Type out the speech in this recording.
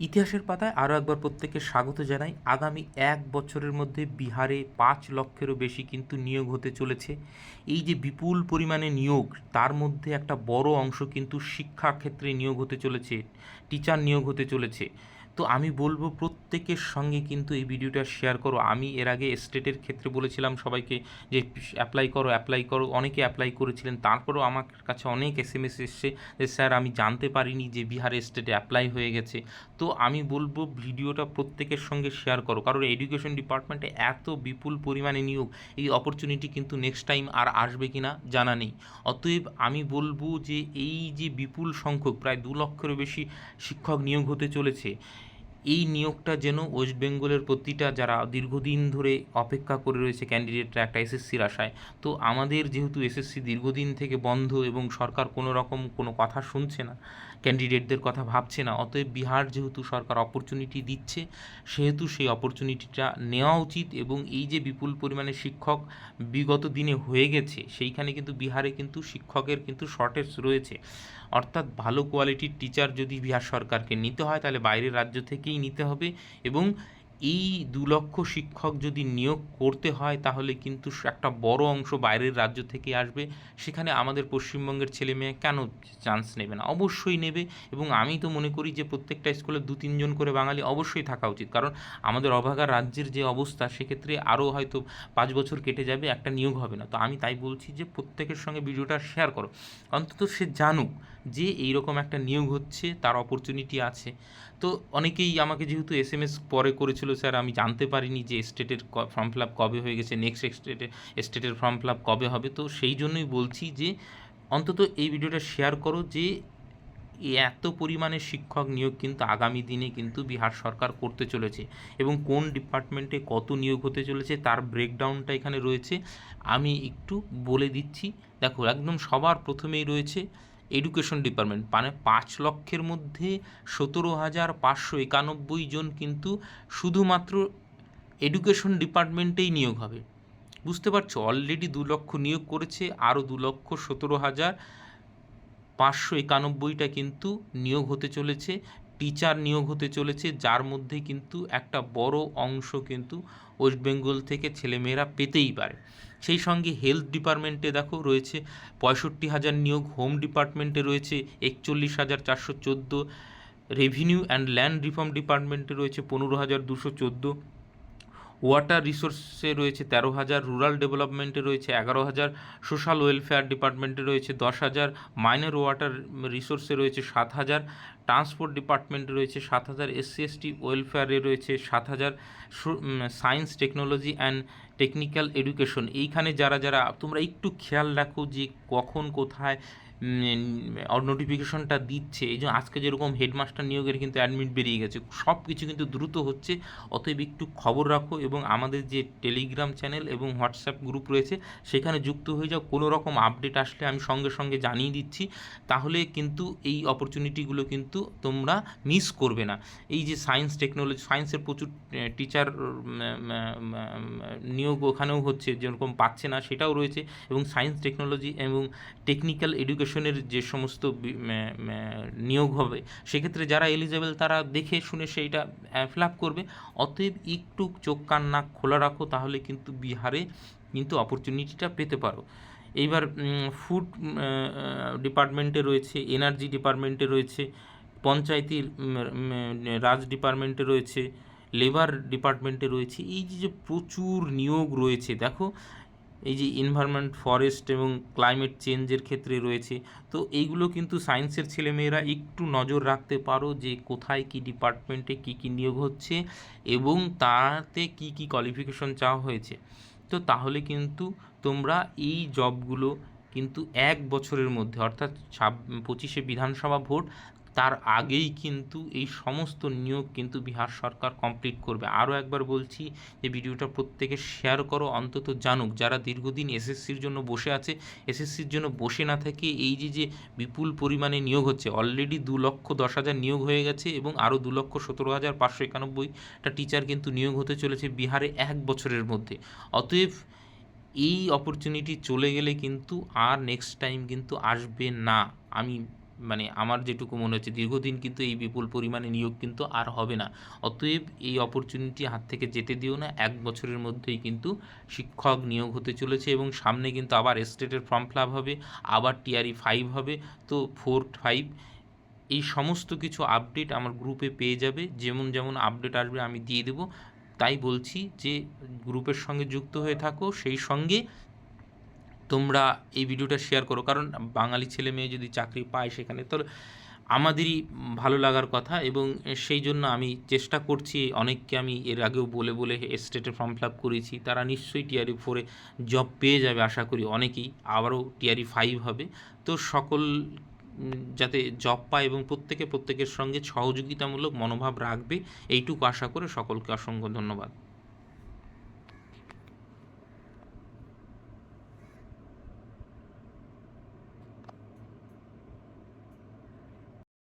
ইতিহাসের পাতায় আরও একবার প্রত্যেককে স্বাগত জানাই। আগামী 1 বছরের মধ্যে বিহারে 5 লক্ষেরও বেশি কিন্তু নিয়োগ হতে চলেছে। এই যে বিপুল পরিমাণে নিয়োগ, তার মধ্যে একটা বড় অংশ কিন্তু শিক্ষাক্ষেত্রে নিয়োগ হতে চলেছে, টিচার নিয়োগ হতে চলেছে। তো আমি বলবো প্রত্যেকের সঙ্গে কিন্তু এই ভিডিওটা শেয়ার করো। আমি এর আগে স্টেটের ক্ষেত্রে বলেছিলাম সবাইকে যে অ্যাপ্লাই করো অ্যাপ্লাই করো, অনেকে অ্যাপ্লাই করেছিলেন, তারপরেও আমার কাছে অনেক এসএমএস এসছে যে স্যার আমি জানতে পারিনি যে বিহার স্টেটে অ্যাপ্লাই হয়ে গেছে। তো আমি বলবো ভিডিওটা প্রত্যেকের সঙ্গে শেয়ার করো, কারণ এডুকেশন ডিপার্টমেন্টে এত বিপুল পরিমাণে নিয়োগ, এই অপরচুনিটি কিন্তু নেক্সট টাইম আর আসবে কি না জানা নেই। অতএব আমি বলবো যে এই যে বিপুল সংখ্যক প্রায় 2 লক্ষেরও বেশি শিক্ষক নিয়োগ হতে চলেছে, এই নিয়োগটা যেন ওয়েস্ট বেঙ্গলের প্রতিটা যারা দীর্ঘদিন ধরে অপেক্ষা করে রয়েছে ক্যান্ডিডেটরা একটা এসএসসির আশায়। তো আমাদের যেহেতু এসএসসি দীর্ঘদিন থেকে বন্ধ এবং সরকার কোনো রকম কোনো কথা শুনছে না, ক্যান্ডিডেটদের কথা ভাবছে না, অতএব বিহার যেহেতু সরকার অপরচুনিটি দিচ্ছে, সেহেতু সেই অপরচুনিটিটা নেওয়া উচিত। এবং এই যে বিপুল পরিমাণে শিক্ষক বিগত দিনে হয়ে গেছে, সেইখানে কিন্তু বিহারে কিন্তু শিক্ষকের কিন্তু শর্টেজ রয়েছে। অর্থাৎ ভালো কোয়ালিটির টিচার যদি বিহার সরকারকে নিতে হয়, তাহলে বাইরের রাজ্য থেকেই নিতে হবে। এবং এই 2 লক্ষ শিক্ষক যদি নিয়োগ করতে হয়, তাহলে কিন্তু একটা বড় অংশ বাইরের রাজ্য থেকে আসবে। সেখানে আমাদের পশ্চিমবঙ্গের ছেলে মেয়ে কেন চান্স নেবে না? অবশ্যই নেবে। এবং আমি তো মনে করি যে প্রত্যেকটা স্কুলে 2-3 জন করে বাঙালি অবশ্যই থাকা উচিত, কারণ আমাদের অভাগা রাজ্যের যে অবস্থা, সেক্ষেত্রে আরও হয়তো 5 বছর কেটে যাবে, একটা নিয়োগ হবে না। তো আমি তাই বলছি যে প্রত্যেকের সঙ্গে ভিডিওটা শেয়ার করো, অন্তত সে জানুক যে এইরকম একটা নিয়োগ হচ্ছে, তার অপরচুনিটি আছে। তো অনেকেই আমাকে যেহেতু এসএমএস পরে করেছিল, স্যার আমি জানতে পারিনি যে স্টেটের ফর্ম ফিল আপ কবে হয়ে গেছে, নেক্সট স্টেটের ফর্ম ফিল আপ কবে হবে। তো সেই জন্যই বলছি যে অন্তত এই ভিডিওটা শেয়ার করো, যে এত পরিমাণে শিক্ষক নিয়োগ কিন্তু আগামী দিনে কিন্তু বিহার সরকার করতে চলেছে। এবং কোন ডিপার্টমেন্টে কত নিয়োগ হতে চলেছে তার ব্রেকডাউনটা এখানে রয়েছে, আমি একটু বলে দিচ্ছি। দেখো, একদম সবার প্রথমেই রয়েছে এডুকেশন ডিপার্টমেন্ট, মানে 5 লক্ষের মধ্যে 17,591 জন কিন্তু শুধুমাত্র এডুকেশন ডিপার্টমেন্টেই নিয়োগ হবে। বুঝতে পারছো, অলরেডি 2 লক্ষ নিয়োগ করেছে, আরও 2,17,591টা কিন্তু নিয়োগ হতে চলেছে, টিচার নিয়োগ হতে চলেছে, যার মধ্যে কিন্তু একটা বড় অংশ কিন্তু ওয়েস্ট বেঙ্গল থেকে ছেলেমেয়েরা পেতেই পারে। সেই সঙ্গে হেলথ ডিপার্টমেন্টে দেখো রয়েছে 65,000 নিয়োগ, হোম ডিপার্টমেন্টে রয়েছে 41,414, রেভিনিউ অ্যান্ড ল্যান্ড রিফর্ম ডিপার্টমেন্টে রয়েছে 15,214, ওয়াটার রিসোর্সে রয়েছে 13,000, রুরাল ডেভেলপমেন্টে রয়েছে 11,000, সোশ্যাল ওয়েলফেয়ার ডিপার্টমেন্টে রয়েছে 10,000, মাইনর ওয়াটার রিসোর্সে রয়েছে 7,000, ট্রান্সপোর্ট ডিপার্টমেন্টে রয়েছে 7,000, SC/ST ওয়েলফেয়ারে রয়েছে 7,000, science technology and technical education, এইখানে যারা যারা তোমরা একটু খেয়াল রাখো যে কখন কোথায় নোটিফিকেশনটা দিচ্ছে। এই যে আজকে যেরকম হেডমাস্টার নিয়োগের কিন্তু অ্যাডমিট বেরিয়ে গেছে, সব কিছু কিন্তু দ্রুত হচ্ছে। অতএব একটু খবর রাখো এবং আমাদের যে টেলিগ্রাম চ্যানেল এবং হোয়াটসঅ্যাপ গ্রুপ রয়েছে, সেখানে যুক্ত হয়ে যাও। কোনো রকম আপডেট আসলে আমি সঙ্গে সঙ্গে জানিয়ে দিচ্ছি, তাহলে কিন্তু এই অপরচুনিটিগুলো কিন্তু তোমরা মিস করবে না। এই যে সায়েন্স টেকনোলজি, সায়েন্সের প্রচুর টিচার নিয়োগ ওখানেও হচ্ছে, যেরকম পাচ্ছে না সেটাও রয়েছে। এবং সায়েন্স টেকনোলজি এবং টেকনিক্যাল এডুকেশনের যে সমস্ত নিয়োগ হবে, সেক্ষেত্রে যারা এলিজেবল তারা দেখে শুনে সেইটা ফিল আপ করবে। অতএব একটু চোখ কান নাক খোলা রাখো, তাহলে কিন্তু বিহারে কিন্তু অপরচুনিটিটা পেতে পারো। এইবার ফুড ডিপার্টমেন্টে রয়েছে, এনার্জি ডিপার্টমেন্টে রয়েছে, পঞ্চায়েতি রাজ ডিপার্টমেন্টে রয়েছে, লেবার ডিপার্টমেন্টে রয়েছে। এই যে প্রচুর নিয়োগ রয়েছে, দেখো এই যে এনভায়রনমেন্ট, ফরেস্ট এবং ক্লাইমেট চেঞ্জের ক্ষেত্রে রয়েছে। তো এইগুলো কিন্তু সায়েন্সের ছেলেমেয়েরা একটু নজর রাখতে পারো যে কোথায় কী ডিপার্টমেন্টে কী কী নিয়োগ হচ্ছে এবং তাতে কী কী কোয়ালিফিকেশন চাওয়া হয়েছে। তো তাহলে কিন্তু তোমরা এই জবগুলো কিন্তু 1 বছরের মধ্যে, অর্থাৎ 25-এ বিধানসভা ভোট, তার আগেই কিন্তু এই সমস্ত নিয়োগ কিন্তু বিহার সরকার কমপ্লিট করবে। আরও একবার বলছি যে ভিডিওটা প্রত্যেকে শেয়ার করো, অন্তত জানুক যারা দীর্ঘদিন এসএসসির জন্য বসে আছে। এসএসসির জন্য বসে না থেকে এই যে যে বিপুল পরিমাণে নিয়োগ হচ্ছে, অলরেডি 2,10,000 নিয়োগ হয়ে গেছে এবং আরও 2,17,591টা টিচার কিন্তু নিয়োগ হতে চলেছে বিহারে 1 বছরের মধ্যে। অতএব এই অপরচুনিটি চলে গেলে কিন্তু আর নেক্সট টাইম কিন্তু আসবে না। আমি মানে আমার যেটুকু মনে হচ্ছে দীর্ঘদিন কিন্তু এই বিপুল পরিমাণে নিয়োগ কিন্তু আর হবে না। অতএব এই অপরচুনিটি হাত থেকে যেতে দিও না। 1 বছরের মধ্যেই কিন্তু শিক্ষক নিয়োগ হতে চলেছে এবং সামনে কিন্তু আবার এস্টেটের ফর্ম ফিল আপ হবে, আবার টিআরই 5 হবে, তো 4, 5 এই সমস্ত কিছু আপডেট আমার গ্রুপে পেয়ে যাবে। যেমন যেমন আপডেট আসবে আমি দিয়ে দেবো। তাই বলছি যে গ্রুপের সঙ্গে যুক্ত হয়ে থাকো, সেই সঙ্গে তোমরা এই ভিডিওটা শেয়ার করো, কারণ বাঙালি ছেলে মেয়ে যদি চাকরি পায় সেখানে তো আমাদেরই ভালো লাগার কথা। এবং সেই জন্য আমি চেষ্টা করছি, অনেককে আমি এর আগেও বলে বলে স্টেটে ফর্ম ফিল আপ করেছি, তারা নিশ্চয়ই টিআরই 4-এ জব পেয়ে যাবে আশা করি অনেকেই, আবারও টিআরই 5 হবে। তো সকল যাতে জব পায় এবং প্রত্যেকের সঙ্গে সহযোগিতামূলক মনোভাব রাখবে, এইটুকু আশা করে সকলকে অসংখ্য ধন্যবাদ।